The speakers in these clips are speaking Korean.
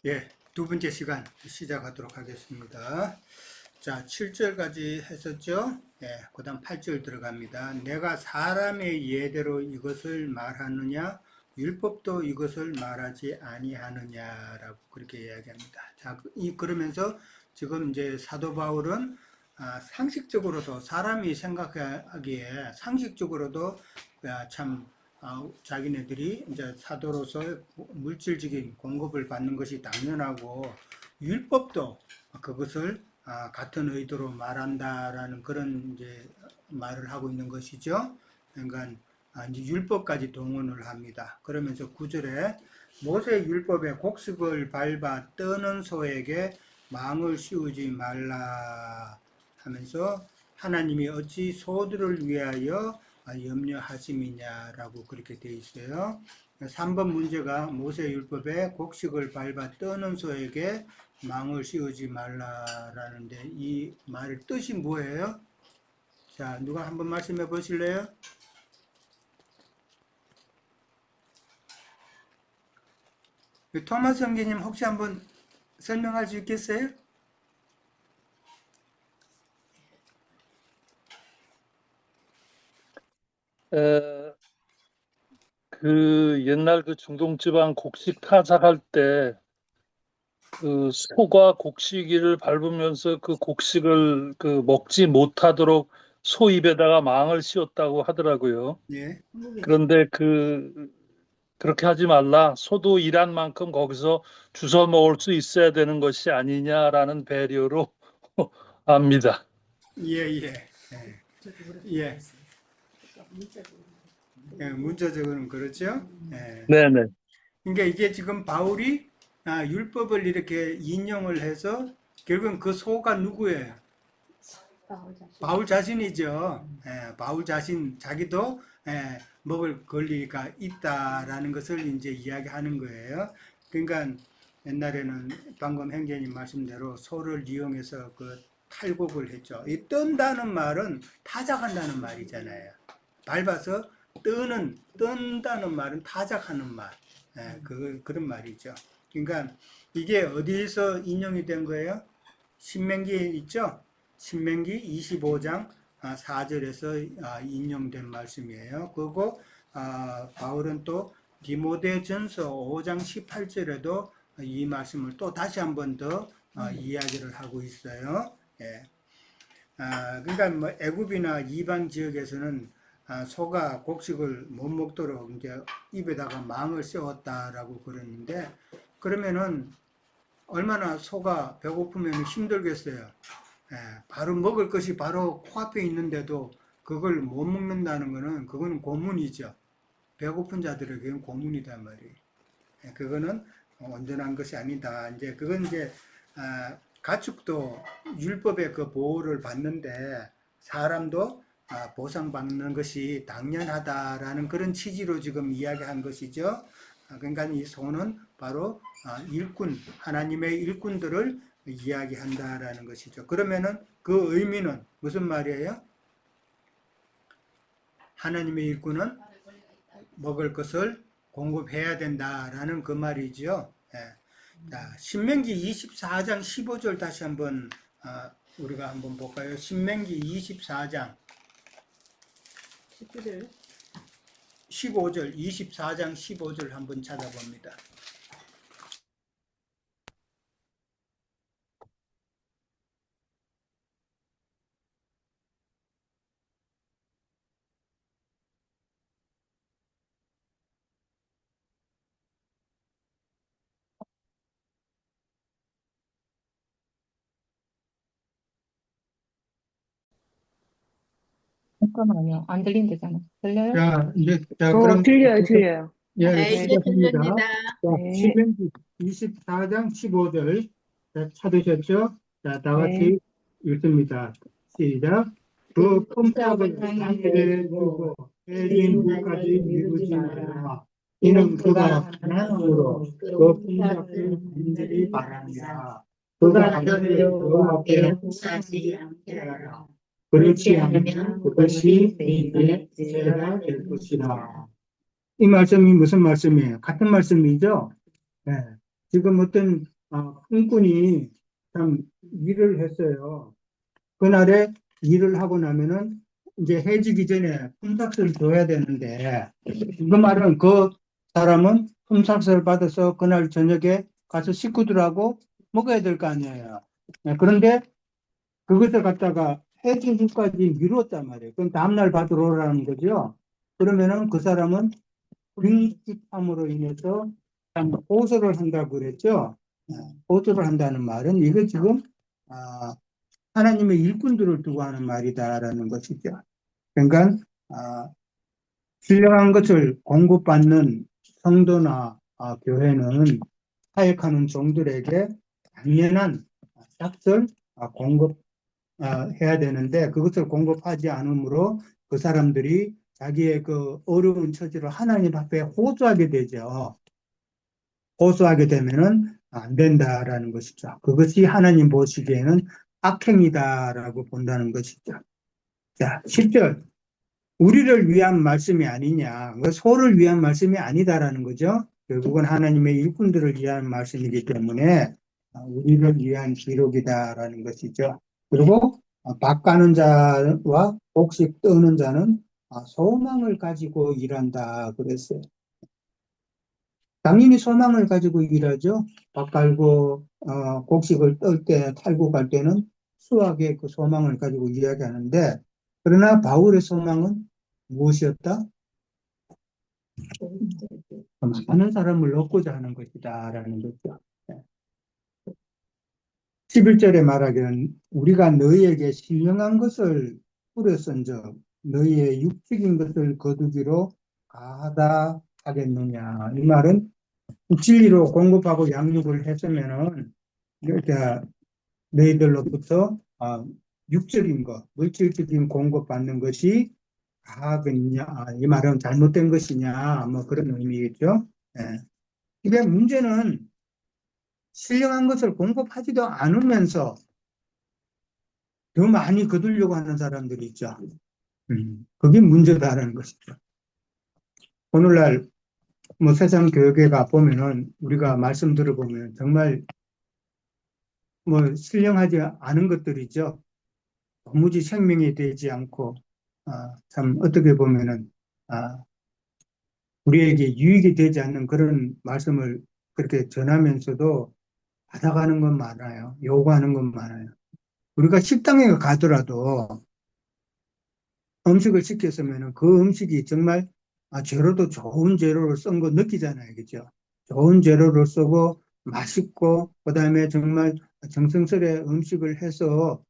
예, 두 번째 시간 시작하도록 하겠습니다. 자, 7절까지 했었죠? 예, 그 다음 8절 들어갑니다. 내가 사람의 예대로 이것을 말하느냐, 율법도 이것을 말하지 아니하느냐라고 그렇게 이야기합니다. 자, 그러면서 지금 이제 사도 바울은 상식적으로도 사람이 생각하기에 상식적으로도 참 자기네들이 이제 사도로서 물질적인 공급을 받는 것이 당연하고 율법도 그것을 같은 의도로 말한다라는 그런 이제 말을 하고 있는 것이죠. 그러니까 이제 율법까지 동원을 합니다. 그러면서 9절에 모세 율법의 곡식을 밟아 떠는 소에게 망을 씌우지 말라 하면서 하나님이 어찌 소들을 위하여 염려하심이냐라고 그렇게 되어 있어요. 3번 문제가 모세율법에 곡식을 밟아 떠는 소에게 망을 씌우지 말라라는데 이 말의 뜻이 뭐예요? 자, 누가 한번 말씀해 보실래요? 토마스 형제님 혹시 한번 설명할 수 있겠어요? 에, 옛날 중동 지방 곡식 타작할 때 그 소가 곡식을 밟으면서 그 곡식을 먹지 못하도록 소 입에다가 망을 씌웠다고 하더라고요. 예. 그런데 그렇게 하지 말라. 소도 일한 만큼 거기서 주워 먹을 수 있어야 되는 것이 아니냐라는 배려로 압니다. 예, 예. 예. 예, 문자적으로는 그렇죠. 예. 네네. 그러니까 이게 지금 바울이 율법을 이렇게 인용을 해서 결국은 그 소가 누구예요? 바울 자신이죠. 예, 바울 자신 자기도 먹을 권리가 있다라는 것을 이제 이야기하는 거예요. 그러니까 옛날에는 방금 형제님 말씀대로 소를 이용해서 그 탈곡을 했죠. 이 뜬다는 말은 타작한다는 말이잖아요. 밟아서 뜬다는 말은 타작하는 말. 그런 말이죠. 그러니까 이게 어디에서 인용이 된 거예요? 신명기에 있죠? 신명기 25장 4절에서 인용된 말씀이에요. 그리고 바울은 또 디모데전서 5장 18절에도 이 말씀을 또 다시 한 번 더 이야기를 하고 있어요. 예. 그러니까 뭐 애굽이나 이방 지역에서는 소가 곡식을 못 먹도록 이제 입에다가 망을 씌웠다라고 그러는데 그러면은 얼마나 소가 배고프면 힘들겠어요. 바로 먹을 것이 바로 코앞에 있는데도 그걸 못 먹는다는 거는 그거는 고문이죠. 배고픈 자들에게는 고문이단 말이에요. 그거는 온전한 것이 아니다. 이제 그건 이제 가축도 율법의 그 보호를 받는데 사람도 보상받는 것이 당연하다라는 그런 취지로 지금 이야기한 것이죠. 그러니까 이 소는 바로 일꾼, 하나님의 일꾼들을 이야기한다라는 것이죠. 그러면은 그 의미는 무슨 말이에요? 하나님의 일꾼은 먹을 것을 공급해야 된다라는 그 말이죠. 자, 신명기 24장 15절 다시 한번 우리가 한번 볼까요? 신명기 24장 15절, 24장 15절 한번 찾아봅니다. 잠깐만요. 안 들린대잖아. 들려요? 그럼 들려요. 예, 네, 이제 시작합니다. 들립니다. 자, 네. 신명기 24장 15절 찾으셨죠? 자, 다 같이 읽습니다. 시작. 그 꼼짝을 하늘에 두고 해진 물까지 미루지 말라. 이는 그가 가난으로 그 꼼짝을 간절히 바랍니다. 그가 너를 여호와께 혹사하지 않게 하라. 그렇지 않으면 그것이 너희에게 죄가 될 것이라. 이 말씀이 무슨 말씀이에요? 같은 말씀이죠? 네. 지금 어떤 품꾼이 참 일을 했어요. 그날에 일을 하고 나면은 이제 해지기 전에 품삯을 줘야 되는데, 그 말은 그 사람은 품삯을 받아서 그날 저녁에 가서 식구들하고 먹어야 될 거 아니에요. 그런데 그것을 갖다가 해지기까지 미뤘단 말이에요. 그럼 다음날 받으러 오라는 거죠. 그러면은 그 사람은 불임직함으로 인해서 참 호소를 한다고 그랬죠. 호소를 한다는 말은 이거 지금 아, 하나님의 일꾼들을 두고 하는 말이다라는 것이죠. 그러니까 신령한 것을 공급받는 성도나 교회는 사역하는 종들에게 당연한 싹을 공급해야 되는데 그것을 공급하지 않으므로 그 사람들이 자기의 그 어려운 처지를 하나님 앞에 호소하게 되죠. 호소하게 되면은 안 된다라는 것이죠. 그것이 하나님 보시기에는 악행이다라고 본다는 것이죠. 자, 10절. 우리를 위한 말씀이 아니냐. 소를 위한 말씀이 아니다라는 거죠. 결국은 하나님의 일꾼들을 위한 말씀이기 때문에 우리를 위한 기록이다라는 것이죠. 그리고 밥 가는 자와 곡식 떠는 자는 소망을 가지고 일한다 그랬어요. 당연히 소망을 가지고 일하죠. 밥 갈고 곡식을 떨 때, 탈고 갈 때는 수학의 그 소망을 가지고 이야기하는데, 그러나 바울의 소망은 무엇이었다? 많은 사람을 얻고자 하는 것이다라는 거죠. 11절에 말하기는 우리가 너희에게 신령한 것을 뿌렸은즉 너희의 육적인 것을 거두기로 가하다 하겠느냐. 이 말은 진리로 공급하고 양육을 했으면은 이렇게 너희들로부터 육적인 것, 물질적인 공급받는 것이 가하겠냐. 이 말은 잘못된 것이냐. 뭐 그런 의미겠죠. 예. 이게 문제는 신령한 것을 공급하지도 않으면서 더 많이 거두려고 하는 사람들이 있죠. 그게 문제다라는 것이죠. 오늘날 뭐 세상 교회가 보면은 우리가 말씀 들어보면 정말 뭐 신령하지 않은 것들이죠. 도무지 생명이 되지 않고 참 어떻게 보면은 우리에게 유익이 되지 않는 그런 말씀을 그렇게 전하면서도 받아가는 건 많아요. 요구하는 건 많아요. 우리가 식당에 가더라도 음식을 시켰으면 그 음식이 정말 재료도 좋은 재료를 쓴 거 느끼잖아요. 그죠? 좋은 재료를 쓰고 맛있고 그다음에 정말 정성스레 음식을 해서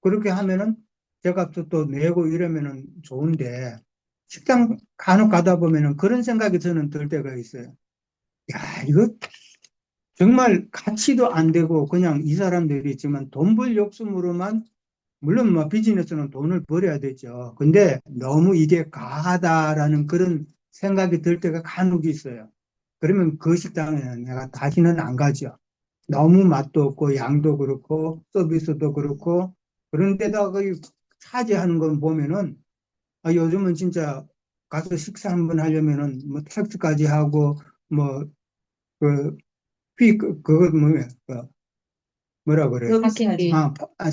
그렇게 하면은 제값도 또 내고 이러면은 좋은데 식당 간혹 가다 보면은 그런 생각이 저는 들 때가 있어요. 야, 이거 정말 가치도 안 되고 그냥 이 사람들이 있지만 돈 벌 욕심으로만 물론 뭐 비즈니스는 돈을 벌어야 되죠. 근데 너무 이게 과하다라는 그런 생각이 들 때가 간혹 있어요. 그러면 그 식당에는 내가 다시는 안 가죠. 너무 맛도 없고 양도 그렇고 서비스도 그렇고 그런데다가 거기 차지하는 건 보면은 요즘은 진짜 가서 식사 한번 하려면은 뭐 택스까지 하고 뭐그 그거 뭐야 뭐라 그래? 서비스비.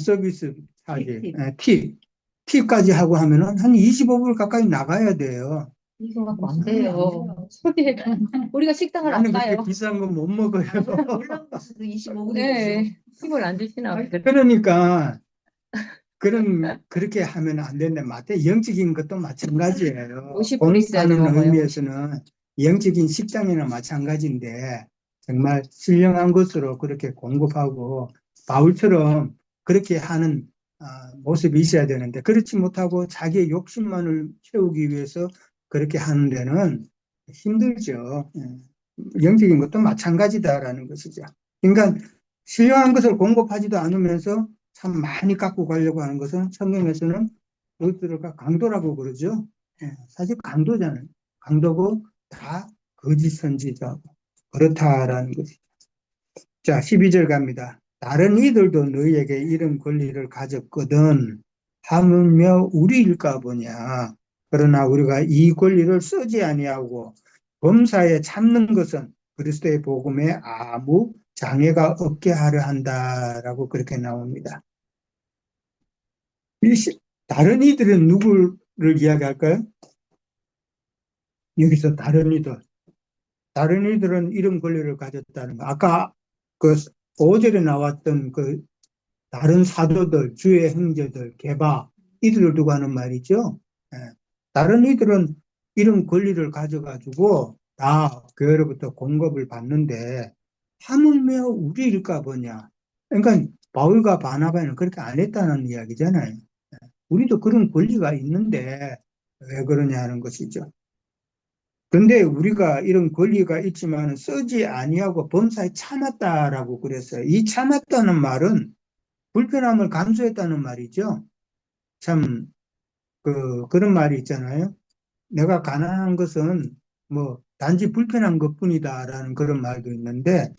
서비스 차지. 팁. 팁까지 하고 하면은 한 25불 가까이 나가야 돼요. 이거 갖고 안 돼요. 소비가 우리가 식당을 안 나는 그렇게 가요. 비싼 건 못 먹어요. 올라가서도 25분이 네, 팁을 안 주시나 보다. 그러니까 그렇게 하면 안 된다. 맞대. 영적인 것도 마찬가지예요. 50불 있어야지 공급하는 먹어요. 의미에서는 영적인 식당이나 마찬가지인데 정말 신령한 것으로 그렇게 공급하고 바울처럼 그렇게 하는 모습이 있어야 되는데 그렇지 못하고 자기의 욕심만을 채우기 위해서 그렇게 하는 데는 힘들죠. 영적인 것도 마찬가지다라는 것이죠. 그러니까 신령한 것을 공급하지도 않으면서 참 많이 갖고 가려고 하는 것은 성경에서는 그것들을 강도라고 그러죠. 사실 강도잖아요. 강도고 다 거짓 선지자고 그렇다라는 것이죠. 자, 12절 갑니다. 다른 이들도 너희에게 이런 권리를 가졌거든 하물며 우리일까 보냐. 그러나 우리가 이 권리를 쓰지 아니하고 범사에 참는 것은 그리스도의 복음에 아무 장애가 없게 하려 한다라고 그렇게 나옵니다. 다른 이들은 누구를 이야기할까요? 여기서 다른 이들. 다른 이들은 이런 권리를 가졌다는 거. 아까 그 5절에 나왔던 그 다른 사도들, 주의 형제들, 게바, 이들을 두고 하는 말이죠. 예. 다른 이들은 이런 권리를 가져가지고 다 교회로부터 공급을 받는데 하물며 우리일까 보냐. 그러니까 바울과 바나바는 그렇게 안 했다는 이야기잖아요. 우리도 그런 권리가 있는데 왜 그러냐는 것이죠. 근데 우리가 이런 권리가 있지만 쓰지 아니하고 범사에 참았다라고 그랬어요. 이 참았다는 말은 불편함을 감수했다는 말이죠. 참, 그런 말이 있잖아요. 내가 가난한 것은 뭐 단지 불편한 것뿐이다라는 그런 말도 있는데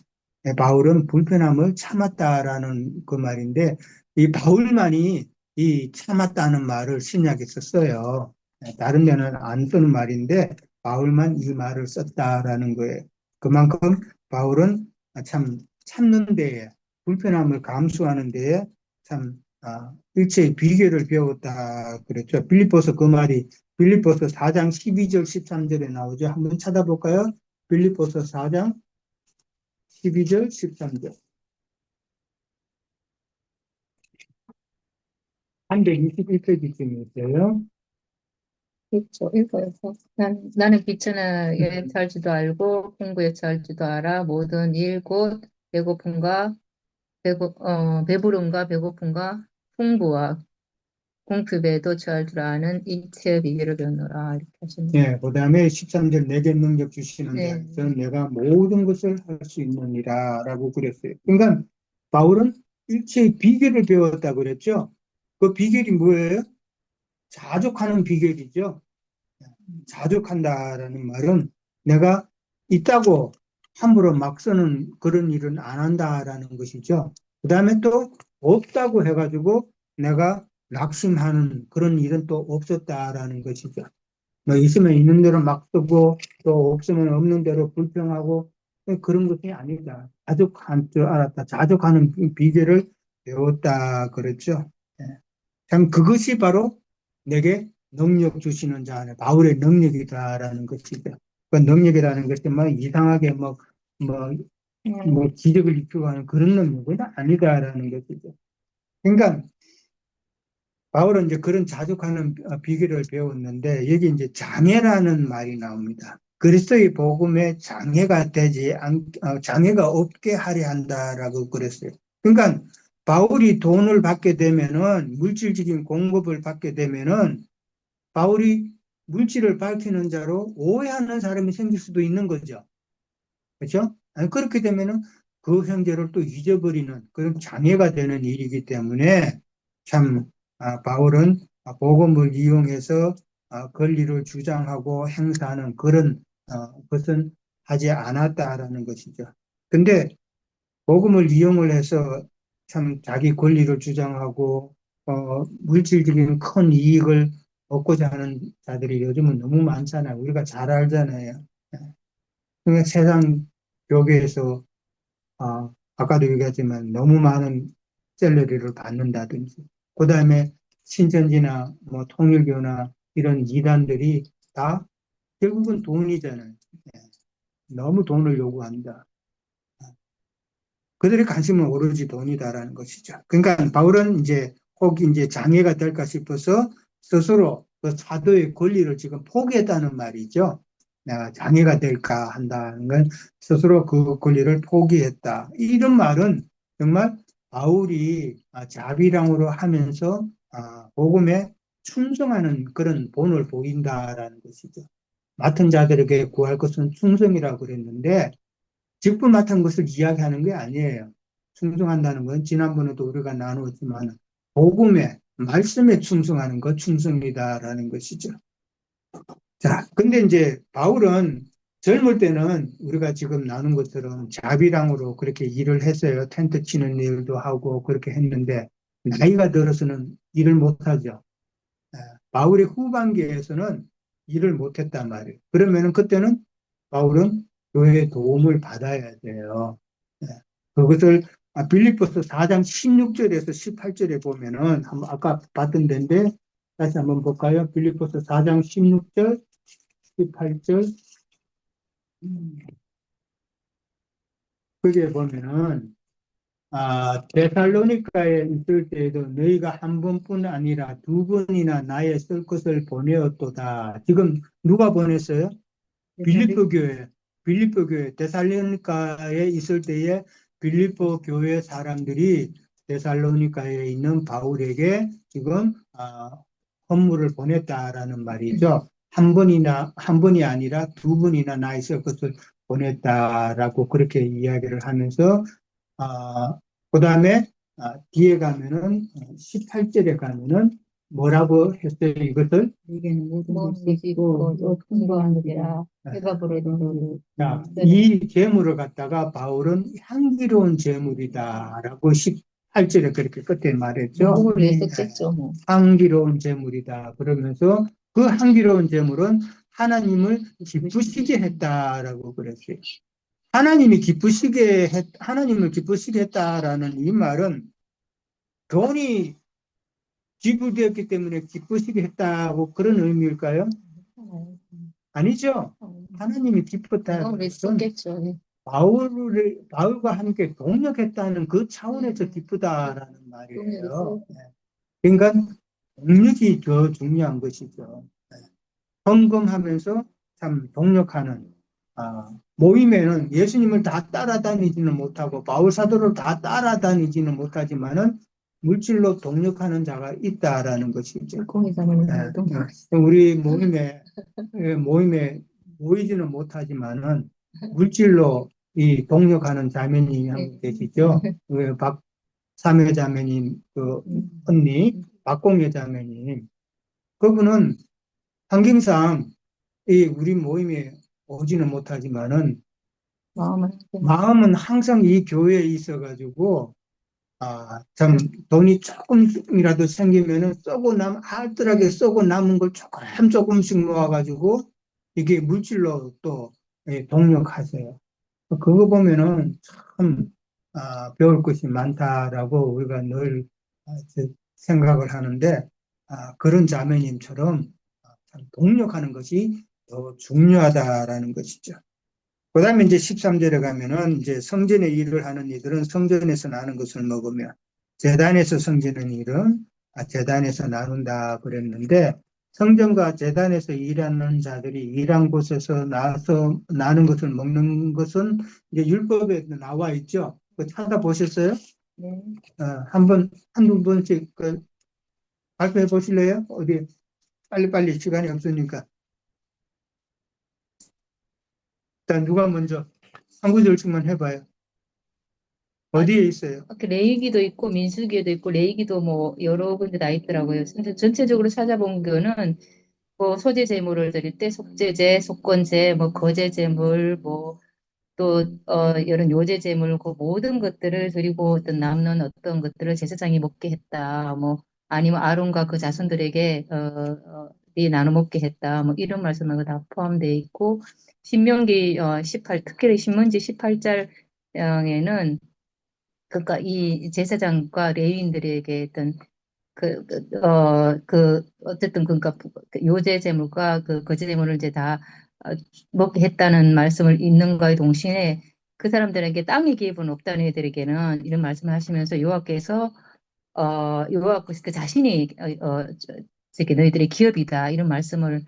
바울은 불편함을 참았다라는 그 말인데 이 바울만이 이 참았다는 말을 신약에 썼어요. 다른 데는 안 쓰는 말인데 바울만 이 말을 썼다라는 거예요. 그만큼 바울은 참 참는 데에 불편함을 감수하는 데에 참 일체의 비결을 배웠다 그랬죠. 빌립보서 그 말이 빌립보서 4장 12절 13절에 나오죠. 한번 찾아볼까요? 빌립보서 4장 12절 13절 321페이지쯤에 있어요. 그렇죠. 읽어요. 나는 비천하에 잘 줄도 알고 풍부에 잘 줄도 알아. 모든 일 곧 배고픔과 배부름과 배고픔과 풍부와 공급에도 잘 줄 아는 일체의 비결을 배우노라. 이렇게 하십니다. 예, 그 다음에 13절 내게 능력 주시는 네. 자에서 내가 모든 것을 할 수 있느니라 라고 그랬어요. 그러니까 바울은 일체의 비결을 배웠다 그랬죠. 그 비결이 뭐예요? 자족하는 비결이죠. 자족한다라는 말은 내가 있다고 함부로 막 쓰는 그런 일은 안 한다라는 것이죠. 그 다음에 또 없다고 해가지고 내가 낙심하는 그런 일은 또 없었다라는 것이죠. 뭐 있으면 있는 대로 막 쓰고 또 없으면 없는 대로 불평하고 그런 것이 아니다. 자족한 줄 알았다. 자족하는 비결을 배웠다 그랬죠. 예. 참 그것이 바로 내게 능력 주시는 자 안에 바울의 능력이다라는 것이죠. 그 능력이라는 것이 뭐 이상하게 뭐, 뭐 기적을 입히고 하는 그런 능력은 아니다라는 것이죠. 그러니까 바울은 이제 그런 자족하는 비결을 배웠는데 여기 이제 장애라는 말이 나옵니다. 그리스도의 복음에 장애가 장애가 없게 하려 한다라고 그랬어요. 그러니까 바울이 돈을 받게 되면은 물질적인 공급을 받게 되면은 바울이 물질을 밝히는 자로 오해하는 사람이 생길 수도 있는 거죠. 그렇죠? 그렇게 되면은 그 형제를 또 잊어버리는 그런 장애가 되는 일이기 때문에 참 바울은 복음을 이용해서 권리를 주장하고 행사하는 그런 것은 하지 않았다라는 것이죠. 근데 복음을 이용을 해서 참 자기 권리를 주장하고 물질적인 큰 이익을 얻고자 하는 자들이 요즘은 너무 많잖아요. 우리가 잘 알잖아요. 그러니까 세상 교계에서 아까도 얘기했지만 너무 많은 셀러리를 받는다든지 그 다음에 신천지나 뭐 통일교나 이런 이단들이 다 결국은 돈이잖아요. 예. 너무 돈을 요구한다. 그들의 관심은 오로지 돈이다라는 것이죠. 그러니까 바울은 이제 혹 이제 장애가 될까 싶어서 스스로 그 사도의 권리를 지금 포기했다는 말이죠. 내가 장애가 될까 한다는 건 스스로 그 권리를 포기했다. 이런 말은 정말 바울이 자비랑으로 하면서 복음에 충성하는 그런 본을 보인다라는 것이죠. 맡은 자들에게 구할 것은 충성이라고 그랬는데 직분 맡은 것을 이야기하는 게 아니에요. 충성한다는 건 지난번에도 우리가 나누었지만 복음에 말씀에 충성하는 것 충성이다라는 것이죠. 자, 근데 이제 바울은 젊을 때는 우리가 지금 나눈 것처럼 자비랑으로 그렇게 일을 했어요. 텐트 치는 일도 하고 그렇게 했는데 나이가 들어서는 일을 못하죠. 바울의 후반기에서는 일을 못했단 말이에요. 그러면은 그때는 바울은 교회의 도움을 받아야 돼요. 예. 그것을 빌립보서 4장 16절에서 18절에 보면은 아까 봤던 데인데 다시 한번 볼까요? 빌립보서 4장 16절, 18절. 거기에 보면은 데살로니가에 있을 때에도 너희가 한 번뿐 아니라 두 번이나 나의 쓸 것을 보내었도다. 지금 누가 보냈어요? 빌립보 교회. 빌립보 교회. 데살로니가에 있을 때에 빌립보 교회 사람들이 데살로니가에 있는 바울에게 지금 헌물을 보냈다라는 말이죠. 한 번이 아니라 두 번이나 나의 쓸 것을 보냈다라고 그렇게 이야기를 하면서 그 다음에 뒤에 가면은 18절에 가면은 뭐라고 했어요? 이것을 내게는 모든 모든 것이 있고 또 풍부하느니라. 네. 해가 부르는 자, 이 재물을 갖다가 바울은 향기로운 재물이다라고 18절에 그렇게 끝에 말했죠. 복을 위해서 썼죠, 뭐. 향기로운 재물이다. 그러면서 그 향기로운 재물은 하나님을 기쁘시게 했다라고 그랬어요. 하나님을 기쁘시게 했다라는 이 말은 돈이 지불되었기 때문에 기쁘시게 했다고 그런 의미일까요? 아니죠. 하나님이 기뻤다는 복을 위해서 것은 썼겠죠. 예. 바울과 함께 동력했다는 그 차원에서 기쁘다라는 말이에요. 동력이 그러니까 동력이 더 중요한 것이죠. 헌금하면서 참 동력하는 모임에는 예수님을 다 따라다니지는 못하고 바울 사도를 다 따라다니지는 못하지만은 물질로 동력하는 자가 있다라는 것이죠. 공의사는 우리 모임에 모이지는 못하지만은 물질로 이 동력하는 자매님이 한 분 계시죠. 그 박삼회 자매님, 그 언니, 박공예 자매님. 그분은 환경상 이 우리 모임에 오지는 못하지만은 마음은 항상 이 교회에 있어가지고 참 돈이 조금이라도 생기면은 알뜰하게 쏘고 남은 걸 조금씩 모아가지고 이게 물질로 또 동력하세요. 그거 보면은 참 배울 것이 많다라고 우리가 늘 생각을 하는데 그런 자매님처럼 참 동력하는 것이 더 중요하다라는 것이죠. 그 다음에 이제 13절에 가면은 이제 성전의 일을 하는 이들은 성전에서 나는 것을 먹으며 제단에서 성전의 일은 제단에서 나눈다 그랬는데 성전과 제단에서 일하는 자들이 일한 곳에서 나서 나는 것을 먹는 것은 이제 율법에 나와 있죠. 그 찾아보셨어요? 네. 한두 번씩 발표해 보실래요? 어디 빨리빨리 시간이 없으니까. 일단 누가 먼저 한 구절씩만 해봐요. 어디에 있어요? 레위기도 있고 민수기도 있고 레위기도 뭐 여러 군데 다 있더라고요. 근데 전체적으로 찾아본 거는 뭐 소재 제물을 드릴 때 속죄제, 속건제, 뭐 거제 제물, 뭐 또 이런 요제 제물 그 모든 것들을 드리고 어떤 남는 어떤 것들을 제사장이 먹게 했다. 뭐 아니면 아론과 그 자손들에게 나눠 먹게 했다. 뭐 이런 말씀하고 다 포함되어 있고 신명기 18 특히 신문지 18장에는 그러니까 이 제사장과 레위인들에게 어떤 어쨌든 그러니까 그 요제 제물과 그 거제 제물을 이제 다 먹게 했다는 말씀을 있는가에 동시에 그 사람들에게 땅의 기업은 없다는 이들에게는 이런 말씀을 하시면서 여호와께서 여호와께서 그 자신이 이렇게 너희들의 기업이다 이런 말씀을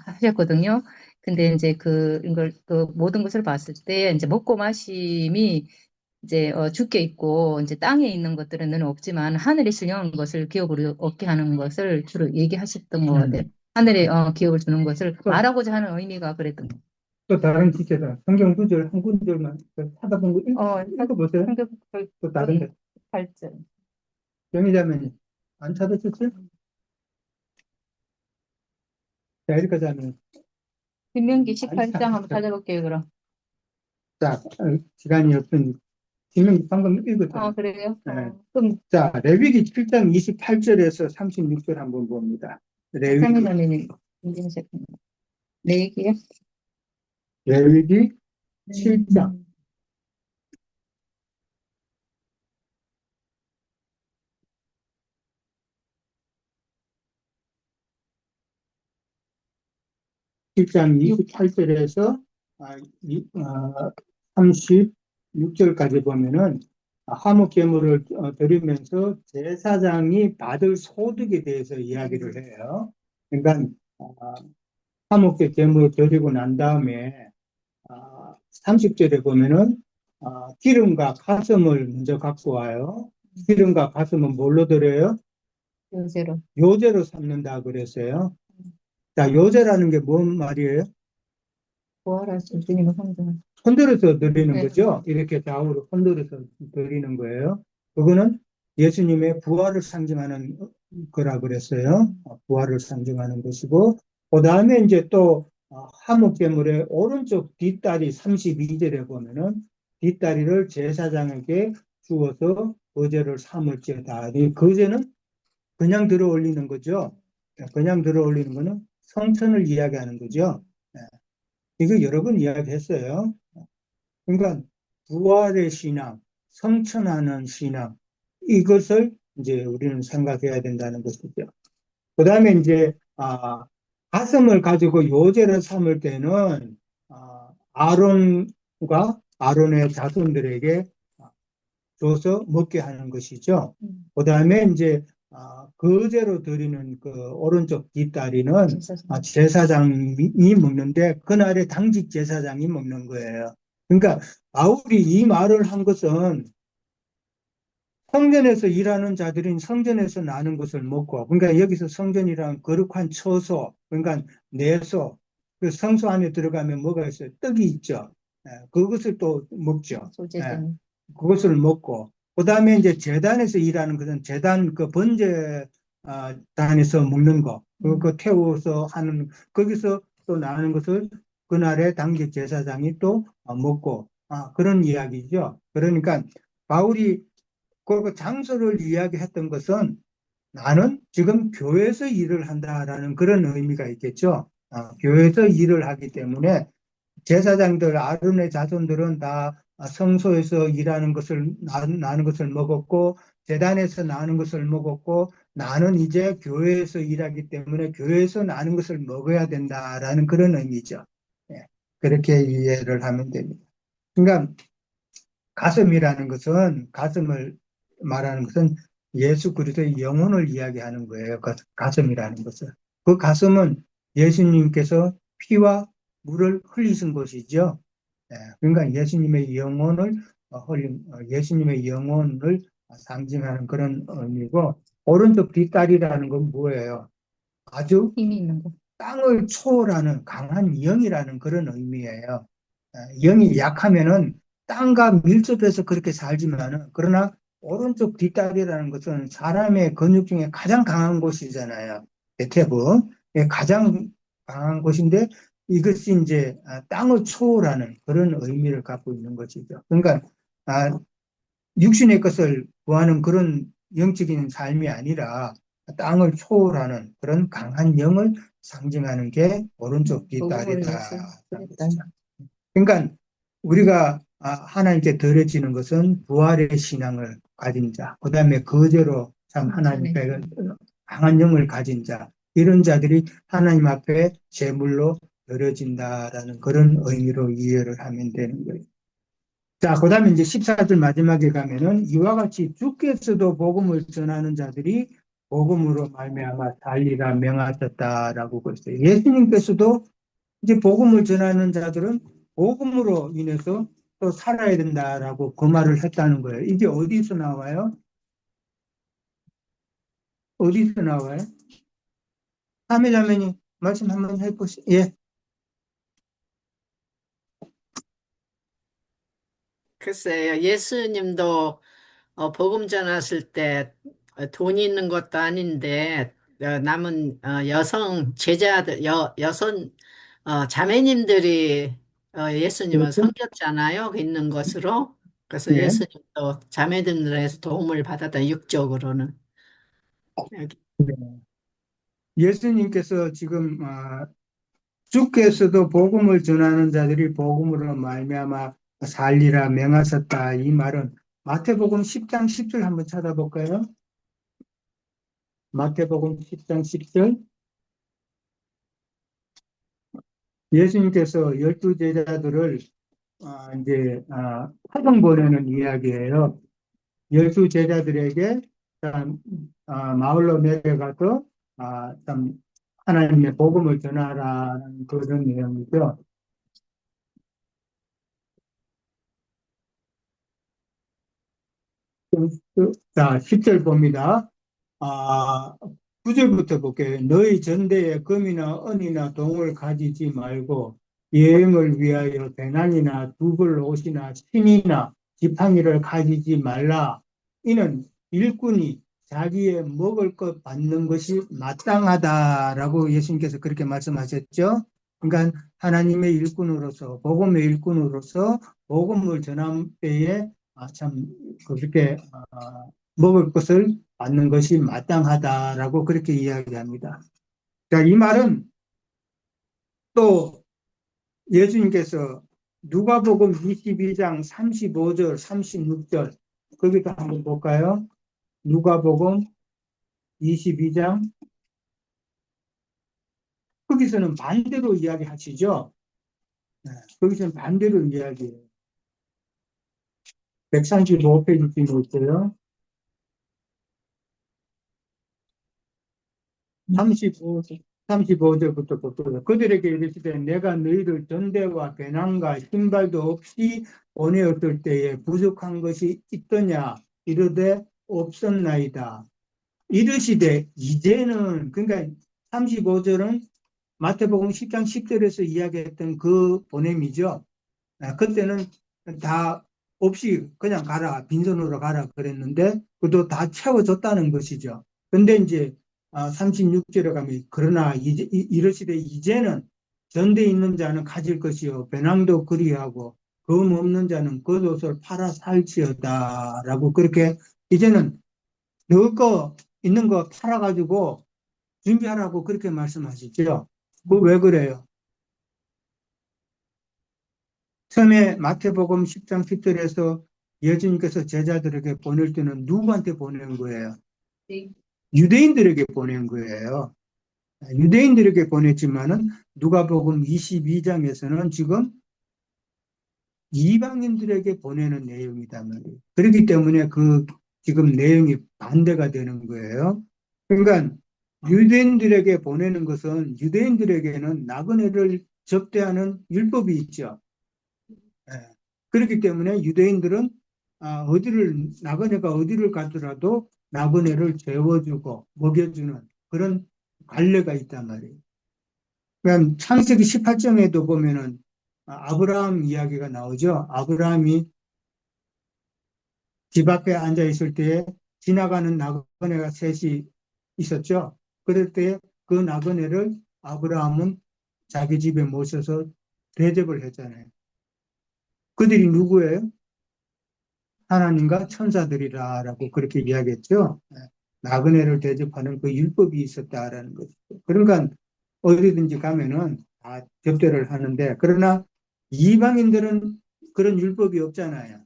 하셨거든요. 근데 이제 이걸 그 모든 것을 봤을 때 이제 먹고 마심이 이제 주께 있고 이제 땅에 있는 것들은 는 없지만 하늘에 신령한 것을 기업으로 얻게 하는 것을 주로 얘기하셨던 것 같아요. 하늘에 기업을 주는 것을 말하고자 하는 의미가 그랬던 것 또 다른 지체다. 성경 구절 한 구절만 찾아본 거 같아요. 읽어보세요. 또 다른 데. 8절. 영희자매님 안 찾으셨어요? 자, 읽어자면 신명기 18장 한번 찾아볼게요, 그럼. 자, 시간이 없으니 신명기 방금 읽었잖아요. 그래요? 네. 그럼 자, 레위기 7장 28절에서 36절 한번 봅니다. 레위기 상민자매님 인증하셨군요. 네, 얘기요? 레위기 7장. 칠장 28절에서 36절까지 보면은 화목 제물을 드리면서 제사장이 받을 소득에 대해서 이야기를 해요. 그러니까 화목 제물을 드리고 난 다음에 30절에 보면은 기름과 가슴을 먼저 갖고 와요. 기름과 가슴은 뭘로 드려요? 요새로. 요제로 삼는다 그랬어요. 자, 요제라는 게 뭔 말이에요? 부활하신 주님의 성전. 흔들어서 드리는 네. 거죠. 이렇게 좌우로 흔들어서 드리는 거예요. 그거는 예수님의 부활을 상징하는 거라 그랬어요. 부활을 상징하는 것이고, 그 다음에 이제 또 화목제물의 오른쪽 뒷다리 32절에 보면은 뒷다리를 제사장에게 주어서 거제를 삼을지어다. 이 거제는 그냥 들어 올리는 거죠. 그냥 들어 올리는 거는 성천을 이야기하는 거죠. 이거 여러 번 이야기했어요. 그러니까 부활의 신앙, 성천하는 신앙, 이것을 이제 우리는 생각해야 된다는 것이죠. 그 다음에 이제 가슴을 가지고 요제를 삼을 때는 아론과 아론의 자손들에게 줘서 먹게 하는 것이죠. 그 다음에 이제 거제로 드리는 그 오른쪽 뒷다리는 제사장이 먹는데 그날에 당직 제사장이 먹는 거예요. 그러니까 바울이 이 말을 한 것은 성전에서 일하는 자들은 성전에서 나는 것을 먹고, 그러니까 여기서 성전이란 거룩한 처소, 그러니까 내소, 그 성소 안에 들어가면 뭐가 있어요? 떡이 있죠. 그것을 또 먹죠. 소제전. 그것을 먹고, 그 다음에 이제 재단에서 일하는 것은 재단 그 번제단에서 먹는 거, 그 태워서 하는, 거기서 또 나는 것을 그날에 당직 제사장이 또 먹고, 그런 이야기죠. 그러니까 바울이 그 장소를 이야기했던 것은 나는 지금 교회에서 일을 한다라는 그런 의미가 있겠죠. 교회에서 일을 하기 때문에 제사장들, 아론의 자손들은 다 성소에서 일하는 것을, 나는 것을 먹었고, 제단에서 나는 것을 먹었고, 나는 이제 교회에서 일하기 때문에 교회에서 나는 것을 먹어야 된다라는 그런 의미죠. 예, 그렇게 이해를 하면 됩니다. 그러니까 가슴이라는 것은, 가슴을 말하는 것은 예수 그리스도의 영혼을 이야기하는 거예요. 가슴이라는 것은. 그 가슴은 예수님께서 피와 물을 흘리신 것이죠. 그러니까 예수님의 영혼을 예수님의 영혼을 상징하는 그런 의미고, 오른쪽 뒷다리라는 건 뭐예요? 아주 힘이 있는 거. 땅을 초월하는 강한 영이라는 그런 의미예요. 영이 약하면은 땅과 밀접해서 그렇게 살지만은, 그러나 오른쪽 뒷다리라는 것은 사람의 근육 중에 가장 강한 곳이잖아요. 대퇴부. 가장 강한 곳인데 이것이 이제 땅을 초월하는 그런 의미를 갖고 있는 것이죠. 그러니까 육신의 것을 구하는 그런 영적인 삶이 아니라 땅을 초월하는 그런 강한 영을 상징하는 게 오른쪽 뒷다리다. 그러니까 우리가 하나님께 드려지는 것은 부활의 신앙을 가진 자, 그 다음에 거제로 참 하나님 앞에 강한 영을 가진 자, 이런 자들이 하나님 앞에 제물로 드려진다라는 그런 의미로 이해를 하면 되는 거예요. 자, 그 다음에 이제 14절 마지막에 가면은 이와 같이 주께서도 복음을 전하는 자들이 복음으로 말미암아 살리라 명하셨다라고 그랬어요. 예수님께서도 이제 복음을 전하는 자들은 복음으로 인해서 또 살아야 된다라고 그 말을 했다는 거예요. 이게 어디서 나와요? 어디서 나와요? 사매자매님 말씀 한번 해보세요. 예. 글쎄요, 예수님도 복음 전하실 때 돈이 있는 것도 아닌데 남은 여성 제자들, 여성 자매님들이 예수님을 그렇죠? 섬겼잖아요, 그 있는 것으로. 그래서 예. 예수님도 자매들에서 도움을 받았다, 육적으로는. 여기. 네. 예수님께서 지금 주께서도 복음을 전하는 자들이 복음으로 말미암아 살리라 명하셨다. 이 말은 마태복음 10장 10절 한번 찾아볼까요? 마태복음 10장 10절. 예수님께서 12제자들을 화성 보내는 이야기예요. 12제자들에게 마을로 내려가서 참 하나님의 복음을 전하라는 그런 내용이죠. 자, 10절 봅니다. 9절부터 볼게요. 너희 전대에 금이나 은이나 동을 가지지 말고 여행을 위하여 배낭이나 두벌 옷이나 침이나 지팡이를 가지지 말라. 이는 일꾼이 자기의 먹을 것 받는 것이 마땅하다라고 예수님께서 그렇게 말씀하셨죠. 그러니까 하나님의 일꾼으로서 복음의 일꾼으로서 복음을 전할 때에 참 그렇게 먹을 것을 받는 것이 마땅하다라고 그렇게 이야기합니다. 자, 이 말은 또 예수님께서 누가복음 22장 35절, 36절 거기도 한번 볼까요? 누가복음 22장 거기서는 반대로 이야기하시죠. 거기서는 반대로 이야기해요. 135페이지 띄고 있어요. 35절부터 보세요. 그들에게 이르시되 내가 너희를 전대와 배낭과 신발도 없이 보내었을 때에 부족한 것이 있더냐 이르되 없었나이다. 이르시되 이제는 그러니까 35절은 마태복음 10장 10절에서 이야기했던 그 보냄이죠. 그때는 다 없이 그냥 가라 빈손으로 가라 그랬는데 그것도 다 채워줬다는 것이죠. 근데 이제 36절에 가면 그러나 이르시되 이제는 전대 있는 자는 가질 것이요 배낭도 그리하고 검 없는 자는 겉옷을 팔아 살지어다 라고 그렇게 이제는 너 거 있는 거 팔아가지고 준비하라고 그렇게 말씀하시죠. 그 왜 그래요? 처음에 마태복음 10장 10절에서 예수님께서 제자들에게 보낼 때는 누구한테 보낸 거예요? 유대인들에게 보낸 거예요. 유대인들에게 보냈지만은 누가복음 22장에서는 지금 이방인들에게 보내는 내용이단 말이에요. 그렇기 때문에 그 지금 내용이 반대가 되는 거예요. 그러니까 유대인들에게 보내는 것은 유대인들에게는 나그네를 접대하는 율법이 있죠. 그렇기 때문에 유대인들은 나그네가 어디를 가더라도 나그네를 재워주고 먹여주는 그런 관례가 있단 말이에요. 그러니까 창세기 18장에도 보면은 아브라함 이야기가 나오죠. 아브라함이 집 앞에 앉아 있을 때 지나가는 나그네가 셋이 있었죠. 그럴 때 그 나그네를 아브라함은 자기 집에 모셔서 대접을 했잖아요. 그들이 누구예요? 하나님과 천사들이라고 그렇게 이야기했죠. 나그네를 대접하는 그 율법이 있었다라는 거죠. 그러니까 어디든지 가면은 다 접대를 하는데 그러나 이방인들은 그런 율법이 없잖아요.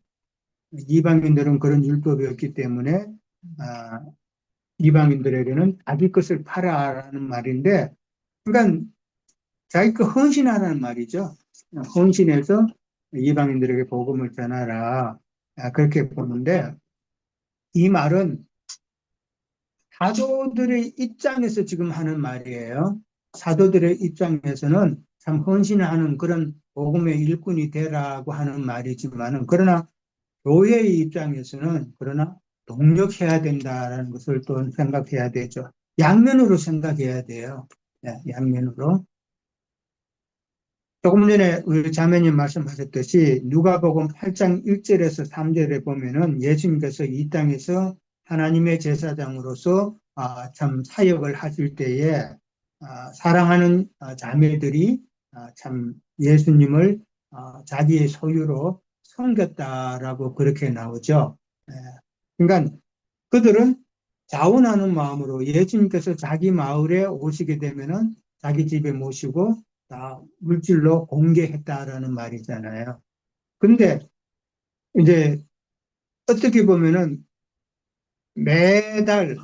이방인들은 그런 율법이 없기 때문에 이방인들에게는 자기 것을 팔아라는 말인데 그러니까 자기 거 헌신하라는 말이죠. 헌신해서 이방인들에게 복음을 전하라. 그렇게 보는데 이 말은 사도들의 입장에서 지금 하는 말이에요. 사도들의 입장에서는 참 헌신하는 그런 복음의 일꾼이 되라고 하는 말이지만은 그러나 교회의 입장에서는 그러나 동력해야 된다라는 것을 또 생각해야 되죠. 양면으로 생각해야 돼요. 양면으로. 조금 전에 우리 자매님 말씀하셨듯이 누가복음 8장 1절에서 3절에 보면은 예수님께서 이 땅에서 하나님의 제사장으로서 참 사역을 하실 때에 사랑하는 자매들이 참 예수님을 자기의 소유로 섬겼다라고 그렇게 나오죠. 그러니까 그들은 자원하는 마음으로 예수님께서 자기 마을에 오시게 되면은 자기 집에 모시고 다 물질로 공개했다라는 말이잖아요. 근데 이제 어떻게 보면은 매달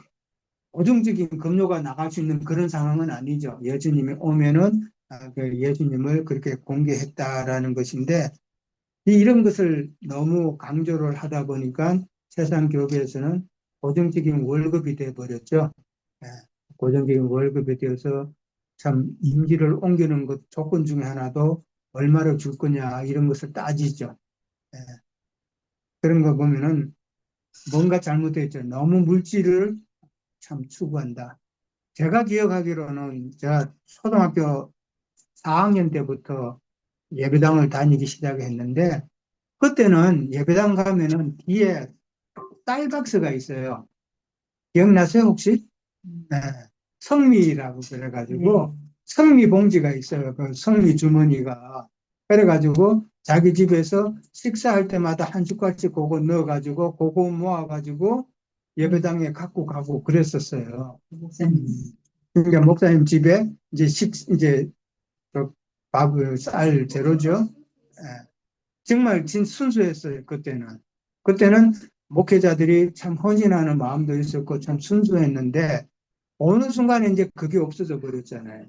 고정적인 급료가 나갈 수 있는 그런 상황은 아니죠. 예수님이 오면은 그 예수님을 그렇게 공개했다라는 것인데 이런 것을 너무 강조를 하다 보니까 세상 교회에서는 고정적인 월급이 돼 버렸죠. 예, 고정적인 월급이 되어서 참 임기를 옮기는 것 조건 중에 하나도 얼마를 줄 거냐 이런 것을 따지죠. 예, 그런 거 보면은 뭔가 잘못됐죠. 너무 물질을 참 추구한다. 제가 기억하기로는 제가 초등학교 4학년 때부터 예배당을 다니기 시작했는데 그때는 예배당 가면은 뒤에 딸박스가 있어요. 기억나세요, 혹시? 네. 성미라고 그래가지고 성미 봉지가 있어요. 그 성미 주머니가. 그래가지고 자기 집에서 식사할 때마다 한 숟갈씩 그거 넣어가지고 그거 모아가지고 예배당에 갖고 가고 그랬었어요. 그러니까 목사님 집에 이제 그 밥을 쌀 재료죠. 예. 정말 순수했어요, 그때는. 그때는 목회자들이 참 헌신하는 마음도 있었고 참 순수했는데 어느 순간에 이제 그게 없어져 버렸잖아요.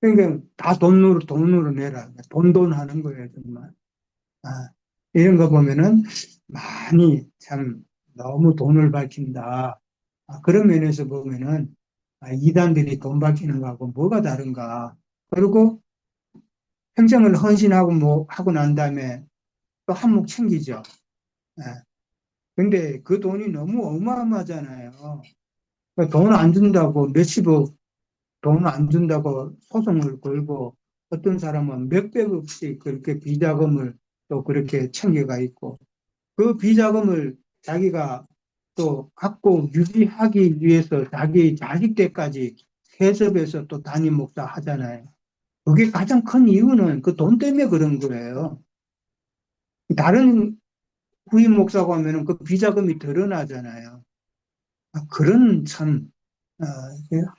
그러니까 다 돈으로 내라. 돈 하는 거예요, 정말. 아, 이런 거 보면은 많이 참 너무 돈을 밝힌다. 그런 면에서 보면은 이단들이 돈 밝히는 거하고 뭐가 다른가. 그리고 평생을 헌신하고 뭐 하고 난 다음에 또 한몫 챙기죠. 예. 근데 그 돈이 너무 어마어마하잖아요. 돈 안 준다고 몇십억 돈 안 준다고 소송을 걸고 어떤 사람은 몇백억씩 그렇게 비자금을 또 그렇게 챙겨가 있고 그 비자금을 자기가 또 갖고 유지하기 위해서 자기 자식 때까지 세습해서 또 담임 목사 하잖아요. 그게 가장 큰 이유는 그 돈 때문에 그런 거예요. 다른 후임 목사가 하면은 그 비자금이 드러나잖아요. 그런 참 어,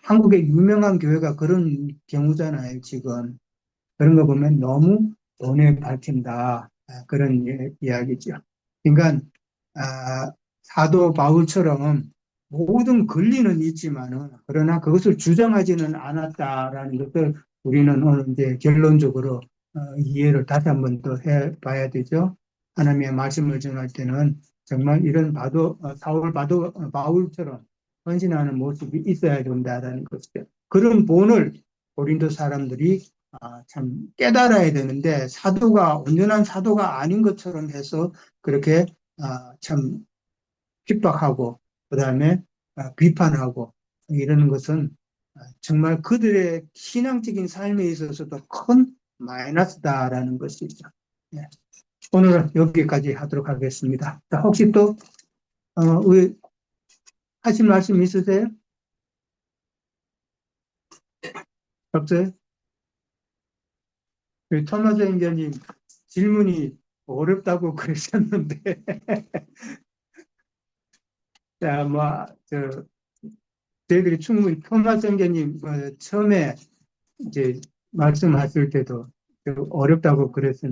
한국의 유명한 교회가 그런 경우잖아요, 지금. 그런 거 보면 너무 돈에 밝힌다. 그런 이야기죠. 그러니까, 사도 바울처럼 모든 권리는 있지만은, 그러나 그것을 주장하지는 않았다라는 것을 우리는 오늘 이제 결론적으로 이해를 다시 한번 더 해봐야 되죠. 하나님의 말씀을 전할 때는 정말 이런 바울처럼 헌신하는 모습이 있어야 된다는 것이죠. 그런 본을 고린도 사람들이 참 깨달아야 되는데 온전한 사도가 아닌 것처럼 해서 그렇게 참 핍박하고 그다음에 비판하고 이러는 것은 정말 그들의 신앙적인 삶에 있어서도 큰 마이너스다라는 것이죠. 네. 오늘은 여기까지 하도록 하겠습니다. 자, 혹시 또 하실 말씀 있으세요? 없어요? 토마스 형제님 질문이 어렵다고 그러셨는데, 자, 저희들이 충분히 토마스 형제님 처음에 이제 말씀하실 때도 어렵다고 그랬었는데,